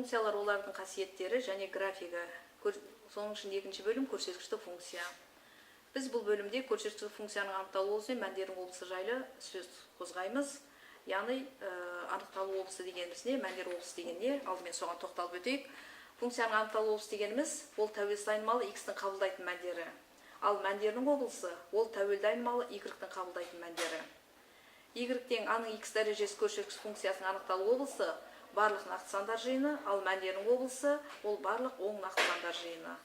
функциялар олардың қасиеттері және графигі. Соның ішінде екінші бөлім көрсеткішті функция. Біз бұл бөлімде көрсеткішті функцияның анықталу облысы мен мәндердің облысы жайлы сөз қозғаймыз. Яғни анықталу облысы дегеніміз не, мәндер облысы деген не? Алдымен соған тоқталып өтейік. Функцияның анықталу облысы дегеніміз ол тәуелсіз айнымалы x-тің қабылдайтын мәндері. Ал мәндердің облысы ол тәуелді айнымалы y-тің қабылдайтын мәндері. Y-тен a-ның x дәрежесі көрсеткіш функциясының анықталу облысы барлық нақты сандар жиыны, ал мәндердің облысы ол барлық оң нақты сандар жиыны.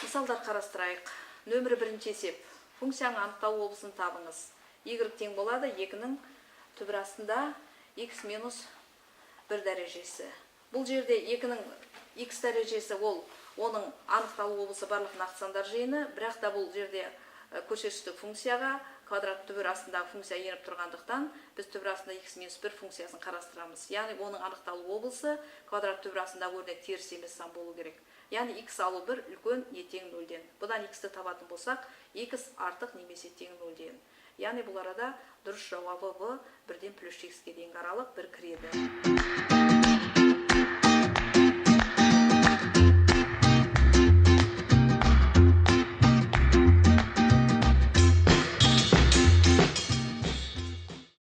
Мысалдар қарастырайық. Нөмірі бірінші есеп. Функцияның анықталу облысын табыңыз. Y тең болады 2-ның түбір астында x минус 1 дәрежесі. Бұл жерде 2-ның x дәрежесі ол оның анықталу облысы барлық нақты сандар жиыны, бірақ та бұл жерде көрсеткіштік функцияға квадрат түбір астындағы функция еніп тұрғандықтан, біз түбір астында x минус 1 функциясын қарастырамыз. Яғни оның анықталу облысы квадрат түбір астындағы өрнек теріс емес сан болу керек. Яғни x алу 1 үлкен не тең 0-ден. Бұдан x-ті табатын болсақ, x артық немесе тең 0-ден. Яғни бұл арада дұрыс жауабы В 1-ден плюс x-ке дейінгі аралық 1 кіреді.